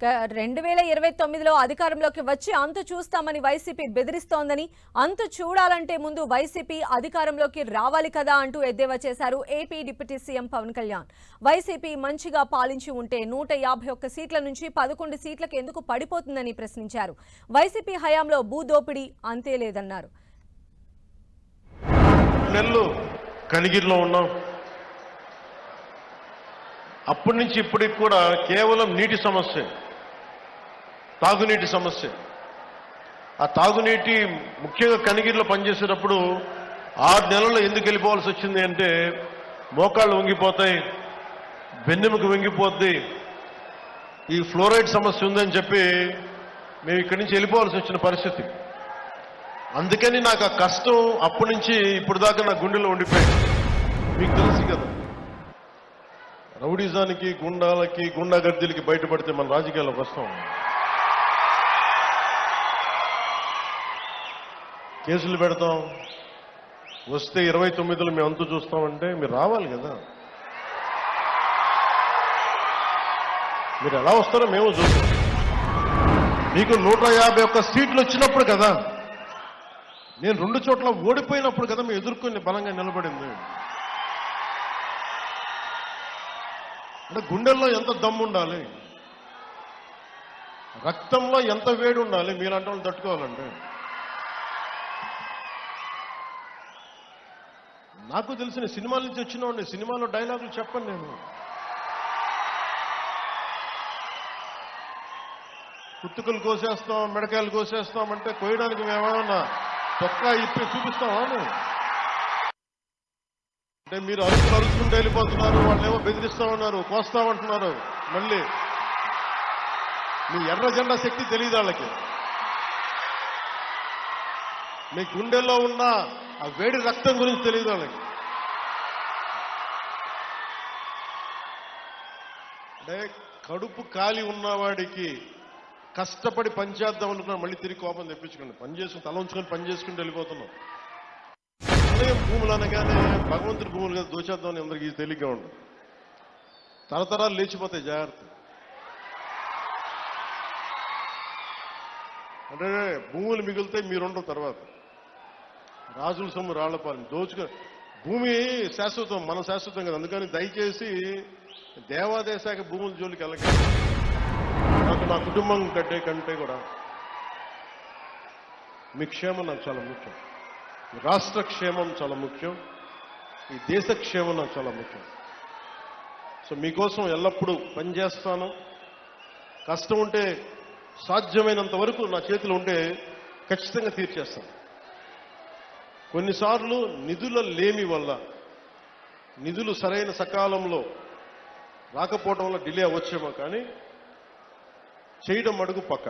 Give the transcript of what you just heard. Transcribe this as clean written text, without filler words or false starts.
2029లో అధికారంలోకి వచ్చి అంతు చూస్తామని వైసీపీ బెదిరిస్తోందని, అంతు చూడాలంటే ముందు వైసీపీ అధికారంలోకి రావాలి కదా అంటూ ఎద్దేవా చేశారు AP deputy CM Pawan Kalyan. YCP మంచిగా పాలించి ఉంటే 151 సీట్ల నుంచి 11 సీట్లకు ఎందుకు పడిపోతుందని ప్రశ్నించారు. వైసీపీ హయాంలో భూదోపిడీ అంతే లేదన్నారు. కనిగిరిలో ఉన్నాం. అప్పటి నుంచి ఇప్పటికి కూడా కేవలం నీటి సమస్య, తాగునీటి సమస్య. ఆ తాగునీటి ముఖ్యంగా కనిగిరిలో పనిచేసేటప్పుడు 6 నెలల్లో ఎందుకు వెళ్ళిపోవాల్సి వచ్చింది అంటే, మోకాళ్ళు వంగిపోతాయి, వెన్నెముక వంగిపోద్ది, ఈ ఫ్లోరైడ్ సమస్య ఉందని చెప్పి మేము ఇక్కడి నుంచి వెళ్ళిపోవాల్సి వచ్చిన పరిస్థితి. అందుకని నాకు ఆ కష్టం అప్పటి నుంచి ఇప్పుడు దాకా నా గుండెలో ఉండిపోయింది. మీకు తెలుసు కదా, రౌడీజానికి, గుండాలకి, గుండాగర్దీలకి బయటపడితే మన రాజకీయాల్లోకి వస్తాం. కేసులు పెడతాం, వస్తే 29లో మేము అంతు చూస్తామంటే మీరు రావాలి కదా. మీరు ఎలా వస్తారో మేము చూస్తాం. మీకు 151 సీట్లు వచ్చినప్పుడు కదా, నేను 2 చోట్ల ఓడిపోయినప్పుడు కదా మేము ఎదుర్కొని బలంగా నిలబడింది. అంటే గుండెల్లో ఎంత దమ్ము ఉండాలి, రక్తంలో ఎంత వేడి ఉండాలి మీలాంటి వాళ్ళు తట్టుకోవాలంటే. నాకు తెలిసిన సినిమాల నుంచి వచ్చినవాడిని, సినిమాలో డైలాగులు చెప్పను నేను. కుత్తుకలు కోసేస్తాం, మిడకాయలు కోసేస్తాం అంటే కోయడానికి మేమేమన్నా తొక్క ఇప్పి చూపిస్తామా? అంటే మీరు అరుచుకుంటూ వెళ్ళిపోతున్నారు, వాళ్ళేమో బెదిరిస్తామన్నారు, కోస్తామంటున్నారు. మళ్ళీ మీ ఎర్ర జెండా శక్తి తెలియదు వాళ్ళకి. మీ గుండెల్లో ఉన్న ఆ వేడి రక్తం గురించి తెలియదు వాళ్ళకి. అంటే కడుపు కాలి ఉన్నవాడికి కష్టపడి పనిచేద్దాం అనుకున్నాను, మళ్ళీ తిరిగి కోపం తెప్పించుకోండి. పని చేసుకుని తల ఉంచుకొని పని చేసుకుంటూ వెళ్ళిపోతున్నాం. భూములు అనగానే భగవంతుడి భూములు కదా దోచేద్దామని అందరికీ తేలిగ్గా ఉండదు. తరతరాలు లేచిపోతాయి, జాగ్రత్త. అంటే భూములు మిగులుతాయి, మీరుండవు. తర్వాత రాజుల సొమ్ము రాళ్లపాలని దోచుకో. భూమి శాశ్వతం, మన శాశ్వతం కదా. అందుకని దయచేసి దేవాదాయ శాఖ భూముల జోలికి వెళ్ళకండి. నాకు నా కుటుంబం కంటే కూడా మీ క్షేమం నాకు చాలా ముఖ్యం. రాష్ట్ర క్షేమం చాలా ముఖ్యం, ఈ దేశ క్షేమం నాకు చాలా ముఖ్యం. సో మీకోసం ఎల్లప్పుడూ పనిచేస్తాను. కష్టం ఉంటే సాధ్యమైనంత వరకు నా చేతిలో ఉంటే ఖచ్చితంగా తీర్చేస్తాను. కొన్నిసార్లు నిధుల లేమి వల్ల, నిధులు సరైన సకాలంలో రాకపోవడం వల్ల డిలే అవ్వచ్చేమో, కానీ చేయడం అడుగు పక్క.